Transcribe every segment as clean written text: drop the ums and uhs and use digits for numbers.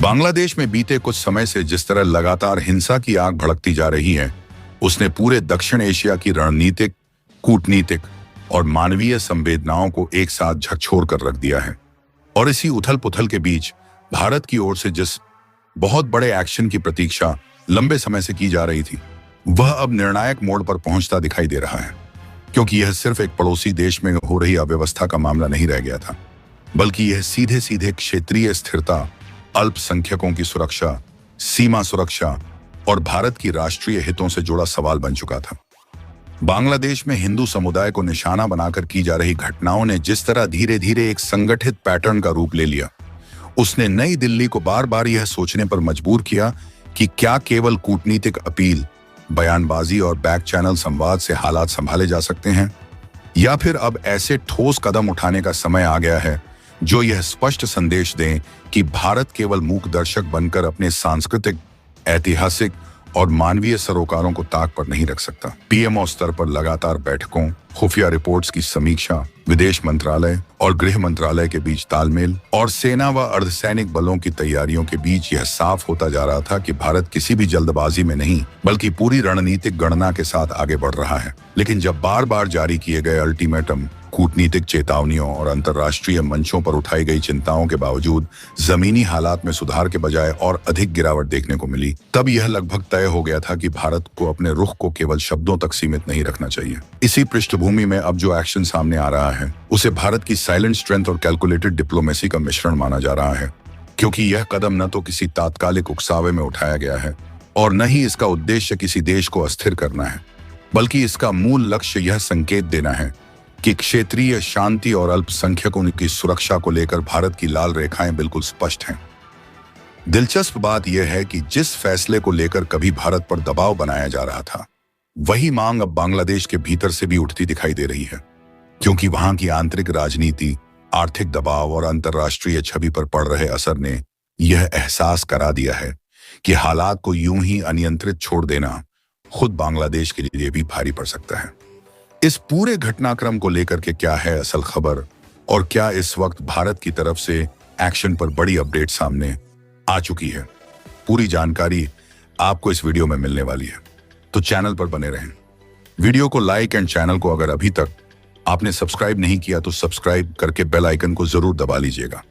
बांग्लादेश में बीते कुछ समय से जिस तरह लगातार हिंसा की आग भड़कती जा रही है, उसने पूरे दक्षिण एशिया की रणनीतिक, कूटनीतिक और मानवीय संवेदनाओं को एक साथ झकझोर कर रख दिया है। और इसी उथल पुथल के बीच भारत की ओर से जिस बहुत बड़े एक्शन की प्रतीक्षा लंबे समय से की जा रही थी, वह अब निर्णायक मोड़ पर पहुंचता दिखाई दे रहा है। क्योंकि यह सिर्फ एक पड़ोसी देश में हो रही अव्यवस्था का मामला नहीं रह गया था, बल्कि यह सीधे सीधे क्षेत्रीय स्थिरता, अल्पसंख्यकों की सुरक्षा, सीमा सुरक्षा और भारत की राष्ट्रीय हितों से जुड़ा सवाल बन चुका था। बांग्लादेश में हिंदू समुदाय को निशाना बनाकर की जा रही घटनाओं ने जिस तरह धीरे धीरे एक संगठित पैटर्न का रूप ले लिया, उसने नई दिल्ली को बार बार यह सोचने पर मजबूर किया कि क्या केवल कूटनीतिक अपील, बयानबाजी और बैक चैनल संवाद से हालात संभाले जा सकते हैं, या फिर अब ऐसे ठोस कदम उठाने का समय आ गया है जो यह स्पष्ट संदेश दें कि भारत केवल मूक दर्शक बनकर अपने सांस्कृतिक, ऐतिहासिक और मानवीय सरोकारों को ताक पर नहीं रख सकता। पीएमओ स्तर पर लगातार बैठकों, खुफिया रिपोर्ट्स की समीक्षा, विदेश मंत्रालय और गृह मंत्रालय के बीच तालमेल और सेना व अर्धसैनिक बलों की तैयारियों के बीच यह साफ होता जा रहा था कि भारत किसी भी जल्दबाजी में नहीं, बल्कि पूरी रणनीतिक गणना के साथ आगे बढ़ रहा है। लेकिन जब बार बार जारी किए गए अल्टीमेटम, कूटनीतिक चेतावनियों और अंतर्राष्ट्रीय मंचों पर उठाई गई चिंताओं के बावजूद जमीनी हालात में सुधार के बजाय और अधिक गिरावट देखने को मिली, तब यह लगभग तय हो गया था कि भारत को अपने रुख को केवल शब्दों तक सीमित नहीं रखना चाहिए। इसी पृष्ठभूमि में अब जो एक्शन सामने आ रहा है, उसे भारत की साइलेंट स्ट्रेंथ और कैलकुलेटेड डिप्लोमेसी का मिश्रण माना जा रहा है। क्योंकि यह कदम न तो किसी तात्कालिक उकसावे में उठाया गया है और न ही इसका उद्देश्य किसी देश को अस्थिर करना है, बल्कि इसका मूल लक्ष्य यह संकेत देना है कि क्षेत्रीय शांति और अल्पसंख्यकों की सुरक्षा को लेकर भारत की लाल रेखाएं बिल्कुल स्पष्ट हैं। दिलचस्प बात यह है कि जिस फैसले को लेकर कभी भारत पर दबाव बनाया जा रहा था, वही मांग अब बांग्लादेश के भीतर से भी उठती दिखाई दे रही है। क्योंकि वहां की आंतरिक राजनीति, आर्थिक दबाव और अंतर्राष्ट्रीय छवि पर पड़ रहे असर ने यह एहसास करा दिया है कि हालात को यूं ही अनियंत्रित छोड़ देना खुद बांग्लादेश के लिए भी भारी पड़ सकता है। इस पूरे घटनाक्रम को लेकर के क्या है असल खबर और क्या इस वक्त भारत की तरफ से एक्शन पर बड़ी अपडेट सामने आ चुकी है, पूरी जानकारी आपको इस वीडियो में मिलने वाली है। तो चैनल पर बने रहें। वीडियो को लाइक एंड चैनल को अगर अभी तक आपने सब्सक्राइब नहीं किया तो सब्सक्राइब करके बेल आइकन को जरूर दबा लीजिएगा।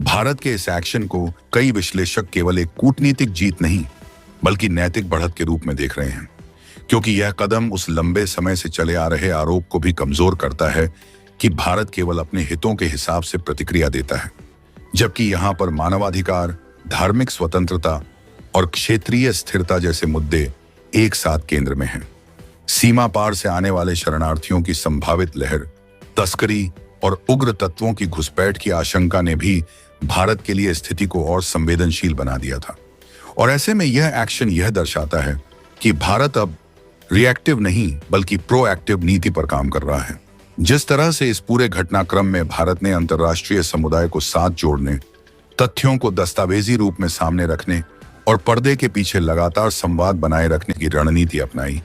भारत के इस एक्शन को कई विश्लेषक केवल एक कूटनीतिक जीत नहीं, बल्कि नैतिक बढ़त के रूप में देख रहे हैं। क्योंकि यह कदम उस लंबे समय से चले आ रहे आरोप को भी कमजोर करता है कि भारत केवल अपने हितों के हिसाब से प्रतिक्रिया देता है, जबकि यहां पर मानवाधिकार, धार्मिक स्वतंत्रता और क्षेत्रीय स्थिरता जैसे मुद्दे एक साथ केंद्र में हैं। सीमा पार से आने वाले शरणार्थियों की संभावित लहर, तस्करी और उग्र तत्वों की घुसपैठ की आशंका ने भी भारत के लिए स्थिति को और संवेदनशील बना दिया था। और ऐसे में यह एक्शन यह दर्शाता है कि भारत अब रिएक्टिव नहीं बल्कि प्रोएक्टिव नीति पर काम कर रहा है। जिस तरह से इस पूरे घटनाक्रम में भारत ने अंतर्राष्ट्रीय समुदाय को साथ जोड़ने, तथ्यों को दस्तावेजी रूप में सामने रखने और पर्दे के पीछे लगातार संवाद बनाए रखने की रणनीति अपनाई,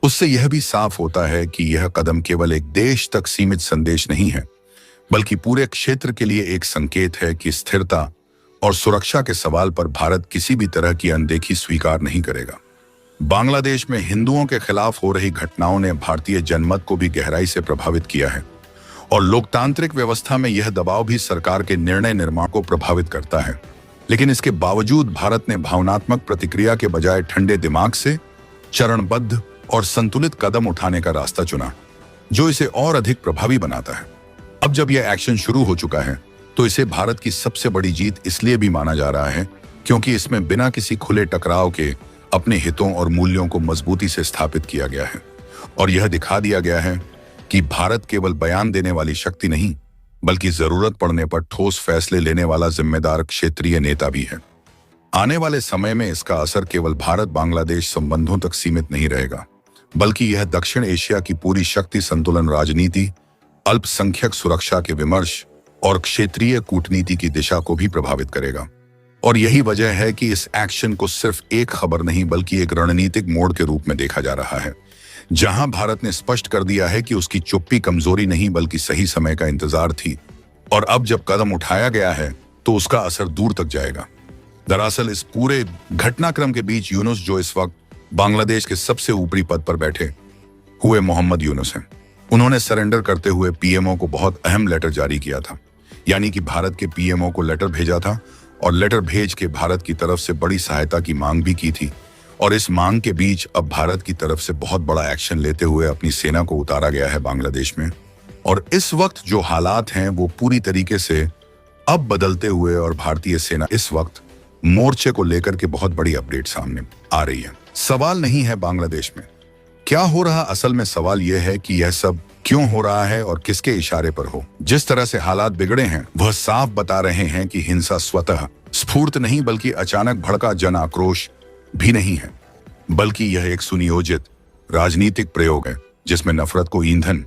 उससे यह भी साफ होता है कि यह कदम केवल एक देश तक सीमित संदेश नहीं है, बल्कि पूरे क्षेत्र के लिए एक संकेत है कि स्थिरता और सुरक्षा के सवाल पर भारत किसी भी तरह की अनदेखी स्वीकार नहीं करेगा। बांग्लादेश में हिंदुओं के खिलाफ हो रही घटनाओं ने भारतीय जनमत को भी गहराई से प्रभावित किया है और लोकतांत्रिक व्यवस्था में यह दबाव भी सरकार के निर्णय निर्माण को प्रभावित करता है। लेकिन इसके बावजूद भारत ने भावनात्मक प्रतिक्रिया के बजाय ठंडे दिमाग से चरणबद्ध और संतुलित कदम उठाने का रास्ता चुना, जो इसे और अधिक प्रभावी बनाता है। अब जब यह एक्शन शुरू हो चुका है, तो इसे भारत की सबसे बड़ी जीत इसलिए भी माना जा रहा है क्योंकि इसमें बिना किसी खुले टकराव के अपने हितों और मूल्यों को मजबूती से स्थापित किया गया है और यह दिखा दिया गया है कि भारत केवल बयान देने वाली शक्ति नहीं, बल्कि जरूरत पड़ने पर ठोस फैसले लेने वाला जिम्मेदार क्षेत्रीय नेता भी है। आने वाले समय में इसका असर केवल भारत बांग्लादेश संबंधों तक सीमित नहीं रहेगा, बल्कि यह दक्षिण एशिया की पूरी शक्ति संतुलन राजनीति, अल्पसंख्यक सुरक्षा के विमर्श और क्षेत्रीय कूटनीति की दिशा को भी प्रभावित करेगा। और यही वजह है कि इस एक्शन को सिर्फ एक खबर नहीं बल्कि एक रणनीतिक मोड़ के रूप में देखा जा रहा है, जहां भारत ने स्पष्ट कर दिया है कि उसकी चुप्पी कमजोरी नहीं बल्कि सही समय का इंतजार थी और अब जब कदम उठाया गया है तो उसका असर दूर तक जाएगा। दरअसल इस पूरे घटनाक्रम के बीच यूनुस, जो इस वक्त बांग्लादेश के सबसे ऊपरी पद पर बैठे हुए मोहम्मद यूनुस हैं, उन्होंने सरेंडर करते हुए पीएमओ को बहुत अहम लेटर जारी किया था। यानी कि भारत के पीएमओ को लेटर भेजा था और लेटर भेज के भारत की तरफ से बड़ी सहायता की मांग भी की थी। और इस मांग के बीच अब भारत की तरफ से बहुत बड़ा एक्शन लेते हुए अपनी सेना को उतारा गया है बांग्लादेश में। और इस वक्त जो हालात हैं वो पूरी तरीके से अब बदलते हुए और भारतीय सेना इस वक्त मोर्चे को लेकर के बहुत बड़ी अपडेट सामने आ रही है। सवाल नहीं है बांग्लादेश में क्या हो रहा, असल में सवाल यह है कि यह सब क्यों हो रहा है और किसके इशारे पर हो। जिस तरह से हालात बिगड़े हैं वह साफ बता रहे हैं कि हिंसा स्वतः स्फूर्त नहीं बल्कि अचानक भड़का जन आक्रोश भी नहीं है, बल्कि यह एक सुनियोजित राजनीतिक प्रयोग है जिसमें नफरत को ईंधन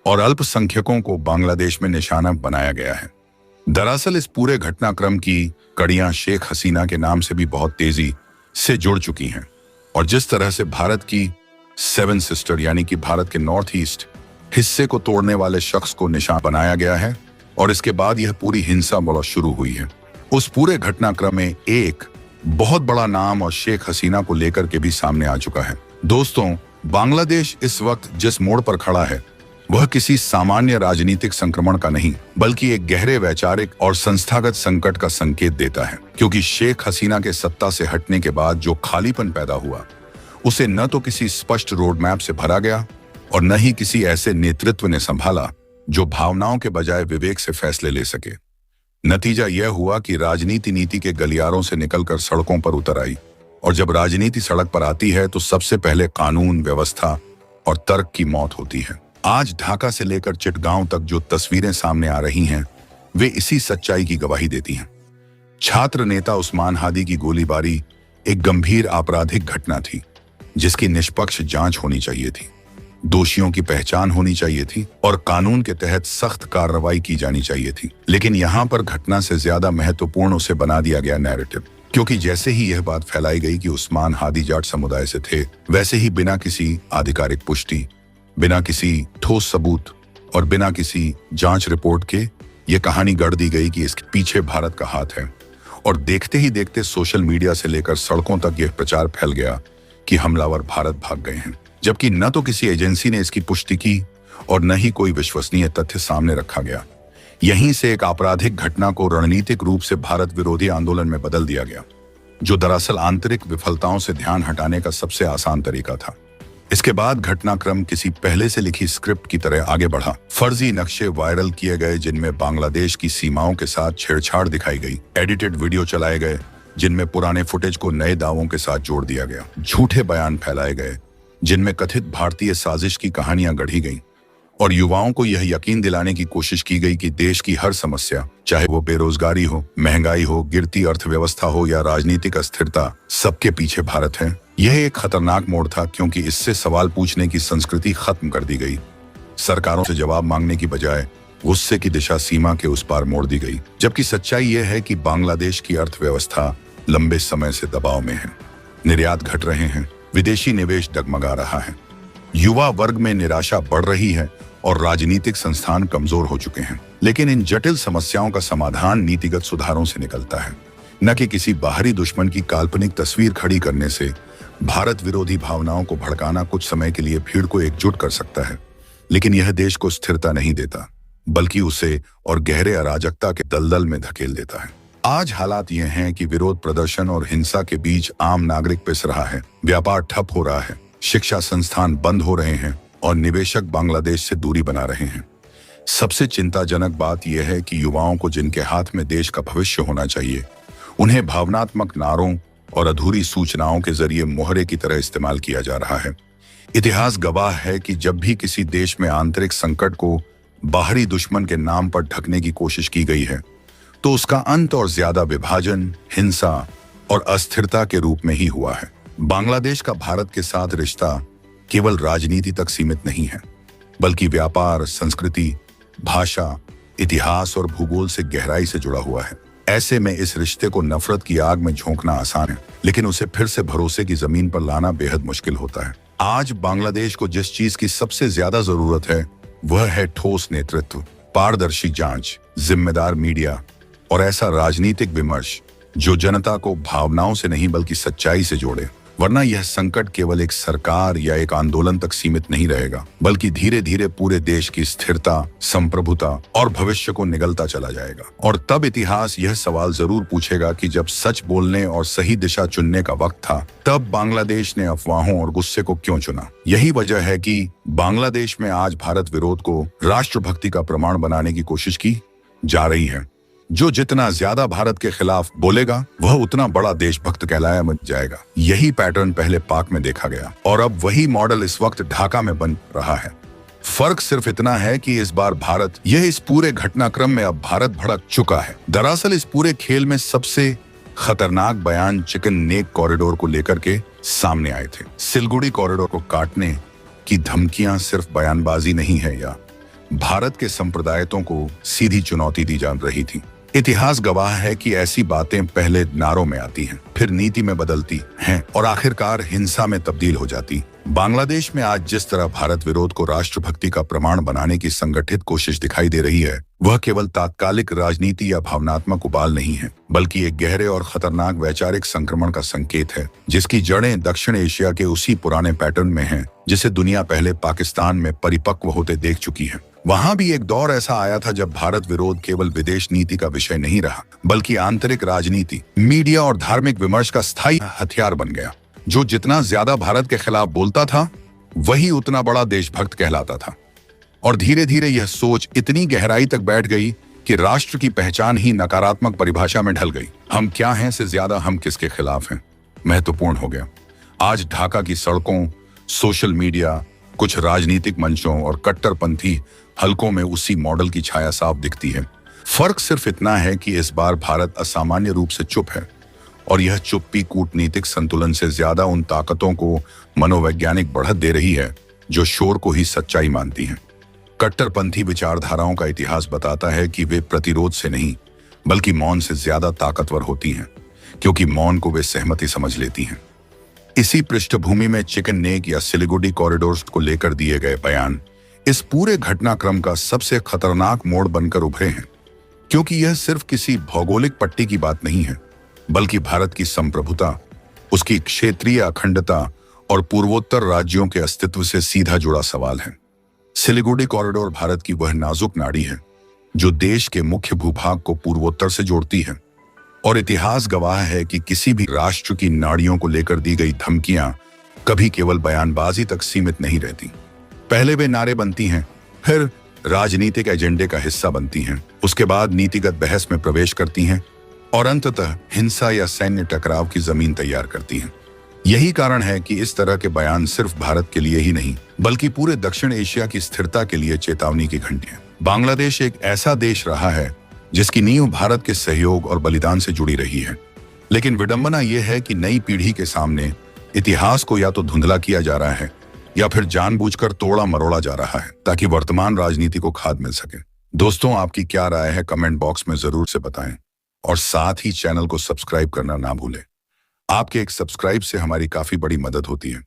और अल्पसंख्यकों को बांग्लादेश में निशाना बनाया गया है। दरअसल इस पूरे घटनाक्रम की कड़ियां शेख हसीना के नाम से भी बहुत तेजी से जुड़ चुकी हैं। और जिस तरह से भारत की 7 सिस्टर यानी कि भारत के नॉर्थ ईस्ट हिस्से को तोड़ने वाले शख्स को निशाना बनाया गया है और इसके बाद यह पूरी हिंसा बड़ा शुरू हुई है, उस पूरे घटनाक्रम में एक बहुत बड़ा नाम और शेख हसीना को लेकर के भी सामने आ चुका है। दोस्तों, बांग्लादेश इस वक्त जिस मोड़ पर खड़ा है वह किसी सामान्य राजनीतिक संक्रमण का नहीं बल्कि एक गहरे वैचारिक और संस्थागत संकट का संकेत देता है। क्योंकि शेख हसीना के सत्ता से हटने के बाद जो खालीपन पैदा हुआ उसे न तो किसी स्पष्ट रोड मैप से भरा गया और न ही किसी ऐसे नेतृत्व ने संभाला जो भावनाओं के बजाय विवेक से फैसले ले सके। नतीजा यह हुआ कि राजनीति नीति के गलियारों से निकलकर सड़कों पर उतर आई और जब राजनीति सड़क पर आती है तो सबसे पहले कानून, व्यवस्था और तर्क की मौत होती है। आज ढाका से लेकर चिटगांव तक जो तस्वीरें सामने आ रही हैं वे इसी सच्चाई की गवाही देती हैं। छात्र नेता उस्मान हादी की गोलीबारी एक गंभीर आपराधिक घटना थी जिसकी निष्पक्ष जांच होनी चाहिए थी, दोषियों की पहचान होनी चाहिए थी और कानून के तहत सख्त कार्रवाई की जानी चाहिए थी। लेकिन यहाँ पर घटना से ज्यादा महत्वपूर्ण उसे बना दिया गया नैरेटिव, क्योंकि जैसे ही यह बात फैलाई गई कि उस्मान हादी जाट समुदाय से थे, वैसे ही बिना किसी आधिकारिक पुष्टि, बिना किसी ठोस सबूत और बिना किसी जांच रिपोर्ट के ये कहानी गढ़ दी गई कि इसके पीछे भारत का हाथ है। और देखते ही देखते सोशल मीडिया से लेकर सड़कों तक यह प्रचार फैल गया कि हमलावर भारत भाग गए हैं, जबकि न तो किसी एजेंसी ने इसकी पुष्टि की और न ही कोई विश्वसनीय तथ्य सामने रखा गया। यहीं से एक आपराधिक घटना को रणनीतिक रूप से भारत विरोधी आंदोलन में बदल दिया गया, जो दरअसल आंतरिक विफलताओं से ध्यान हटाने का सबसे आसान तरीका था। इसके बाद घटनाक्रम किसी पहले से लिखी स्क्रिप्ट की तरह आगे बढ़ा। फर्जी नक्शे वायरल किए गए जिनमें बांग्लादेश की सीमाओं के साथ छेड़छाड़ दिखाई गई, एडिटेड वीडियो चलाए गए जिनमें पुराने फुटेज को नए दावों के साथ जोड़ दिया गया, झूठे बयान फैलाए गए जिनमें कथित भारतीय साजिश की कहानियां गढ़ी गईं और युवाओं को यह यकीन दिलाने की कोशिश की गई कि देश की हर समस्या, चाहे वो बेरोजगारी हो, महंगाई हो, गिरती अर्थव्यवस्था हो या राजनीतिक अस्थिरता, सबके पीछे भारत है। यह एक खतरनाक मोड़ था क्योंकि इससे सवाल पूछने की संस्कृति खत्म कर दी गई। सरकारों से जवाब मांगने की बजाय गुस्से की दिशा सीमा के उस पार मोड़ दी गई। जबकि सच्चाई यह है कि बांग्लादेश की अर्थव्यवस्था लंबे समय से दबाव में है, निर्यात घट रहे हैं, विदेशी निवेश डगमगा रहा है, युवा वर्ग में निराशा बढ़ रही है और राजनीतिक संस्थान कमजोर हो चुके हैं। लेकिन इन जटिल समस्याओं का समाधान नीतिगत सुधारों से निकलता है, न कि किसी बाहरी दुश्मन की काल्पनिक तस्वीर खड़ी करने से। भारत विरोधी भावनाओं को भड़काना कुछ समय के लिए भीड़ को एकजुट कर सकता है, लेकिन यह देश को स्थिरता नहीं देता, बल्कि उसे और गहरे अराजकता के दलदल में धकेल देता है। आज हालात ये हैं कि विरोध प्रदर्शन और हिंसा के बीच आम नागरिक पिस रहा है, व्यापार ठप हो रहा है, शिक्षा संस्थान बंद हो रहे हैं और निवेशक बांग्लादेश से दूरी बना रहे हैं। सबसे चिंताजनक बात यह है कि युवाओं को, जिनके हाथ में देश का भविष्य होना चाहिए, उन्हें भावनात्मक नारों और अधूरी सूचनाओं के जरिए मोहरे की तरह इस्तेमाल किया जा रहा है। इतिहास गवाह है कि जब भी किसी देश में आंतरिक संकट को बाहरी दुश्मन के नाम पर ढकने की कोशिश की गई है तो उसका अंत और ज्यादा विभाजन, हिंसा और अस्थिरता के रूप में ही हुआ है। बांग्लादेश का भारत के साथ रिश्ता केवल राजनीति तक सीमित नहीं है, बल्कि व्यापार, संस्कृति, भाषा, इतिहास और भूगोल से गहराई से जुड़ा हुआ है। ऐसे में इस रिश्ते को नफरत की आग में झोंकना आसान है, लेकिन उसे फिर से भरोसे की जमीन पर लाना बेहद मुश्किल होता है। आज बांग्लादेश को जिस चीज की सबसे ज्यादा जरूरत है वह है ठोस नेतृत्व, पारदर्शी जांच, जिम्मेदार मीडिया और ऐसा राजनीतिक विमर्श जो जनता को भावनाओं से नहीं बल्कि सच्चाई से जोड़े। वरना यह संकट केवल एक सरकार या एक आंदोलन तक सीमित नहीं रहेगा, बल्कि धीरे धीरे पूरे देश की स्थिरता, संप्रभुता और भविष्य को निगलता चला जाएगा। और तब इतिहास यह सवाल जरूर पूछेगा कि जब सच बोलने और सही दिशा चुनने का वक्त था, तब बांग्लादेश ने अफवाहों और गुस्से को क्यों चुना। यही वजह है कि बांग्लादेश में आज भारत विरोध को राष्ट्रभक्ति का प्रमाण बनाने की कोशिश की जा रही है। जो जितना ज्यादा भारत के खिलाफ बोलेगा, वह उतना बड़ा देशभक्त कहलाया बन जाएगा। यही पैटर्न पहले पाक में देखा गया और अब वही मॉडल इस वक्त ढाका में बन रहा है। फर्क सिर्फ इतना है कि इस बार भारत, यह इस पूरे घटनाक्रम में अब भारत भड़क चुका है। दरअसल इस पूरे खेल में सबसे खतरनाक बयान चिकन नेक कॉरिडोर को लेकर के सामने आए थे। सिलगुड़ी कॉरिडोर को काटने की धमकियां सिर्फ बयानबाजी नहीं है, या भारत के संप्रदायों को सीधी चुनौती दी जा रही थी। इतिहास गवाह है कि ऐसी बातें पहले नारों में आती हैं, फिर नीति में बदलती हैं और आखिरकार हिंसा में तब्दील हो जाती। बांग्लादेश में आज जिस तरह भारत विरोध को राष्ट्रभक्ति का प्रमाण बनाने की संगठित कोशिश दिखाई दे रही है, वह केवल तात्कालिक राजनीति या भावनात्मक उबाल नहीं है, बल्कि एक गहरे और खतरनाक वैचारिक संक्रमण का संकेत है, जिसकी जड़ें दक्षिण एशिया के उसी पुराने पैटर्न में हैं, जिसे दुनिया पहले पाकिस्तान में परिपक्व होते देख चुकी है। वहां भी एक दौर ऐसा आया था जब भारत विरोध केवल विदेश नीति का विषय नहीं रहा, बल्कि आंतरिक राजनीति, मीडिया और धार्मिक विमर्श का स्थायी हथियार बन गया। जो जितना ज्यादा भारत के खिलाफ बोलता था, वही उतना बड़ा देशभक्त कहलाता था। और धीरे धीरे यह सोच इतनी गहराई तक बैठ गई कि राष्ट्र की पहचान ही नकारात्मक परिभाषा में ढल गई। हम क्या हैं से ज्यादा हम किसके खिलाफ हैं महत्वपूर्ण हो गया। आज ढाका की सड़कों, सोशल मीडिया, कुछ राजनीतिक मंचों और कट्टरपंथी हलकों में उसी मॉडल की छाया साफ दिखती है। फर्क सिर्फ इतना है कि इस बार भारत असामान्य रूप से चुप है, और यह चुप्पी कूटनीतिक संतुलन से ज्यादा उन ताकतों को मनोवैज्ञानिक बढ़त दे रही है जो शोर को ही सच्चाई मानती हैं। कट्टरपंथी विचारधाराओं का इतिहास बताता है कि वे प्रतिरोध से नहीं, बल्कि मौन से ज्यादा ताकतवर होती हैं, क्योंकि मौन को वे सहमति समझ लेती हैं। इसी पृष्ठभूमि में चिकन नेक या सिलीगुड़ी कॉरिडोर को लेकर दिए गए बयान इस पूरे घटनाक्रम का सबसे खतरनाक मोड़ बनकर उभरे हैं, क्योंकि यह सिर्फ किसी भौगोलिक पट्टी की बात नहीं है, बल्कि भारत की संप्रभुता, उसकी क्षेत्रीय अखंडता और पूर्वोत्तर राज्यों के अस्तित्व से सीधा जुड़ा सवाल है। सिलीगुड़ी कॉरिडोर भारत की वह नाजुक नाड़ी है जो देश के मुख्य भूभाग को पूर्वोत्तर से जोड़ती है, और इतिहास गवाह है कि किसी भी राष्ट्र की नाड़ियों को लेकर दी गई धमकियां कभी केवल बयानबाजी तक सीमित नहीं रहती। पहले वे नारे बनती हैं, फिर राजनीतिक एजेंडे का हिस्सा बनती हैं, उसके बाद नीतिगत बहस में प्रवेश करती हैं और अंततः हिंसा या सैन्य टकराव की जमीन तैयार करती हैं। यही कारण है कि इस तरह के बयान सिर्फ भारत के लिए ही नहीं, बल्कि पूरे दक्षिण एशिया की स्थिरता के लिए चेतावनी की घंटी है। बांग्लादेश एक ऐसा देश रहा है जिसकी नींव भारत के सहयोग और बलिदान से जुड़ी रही है, लेकिन विडंबना यह है कि नई पीढ़ी के सामने इतिहास को या तो धुंधला किया जा रहा है या फिर जानबूझकर तोड़ा मरोड़ा जा रहा है, ताकि वर्तमान राजनीति को खाद मिल सके। दोस्तों, आपकी क्या राय है कमेंट बॉक्स में जरूर से बताएं, और साथ ही चैनल को सब्सक्राइब करना ना भूलें। आपके एक सब्सक्राइब से हमारी काफी बड़ी मदद होती है।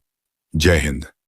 जय हिंद।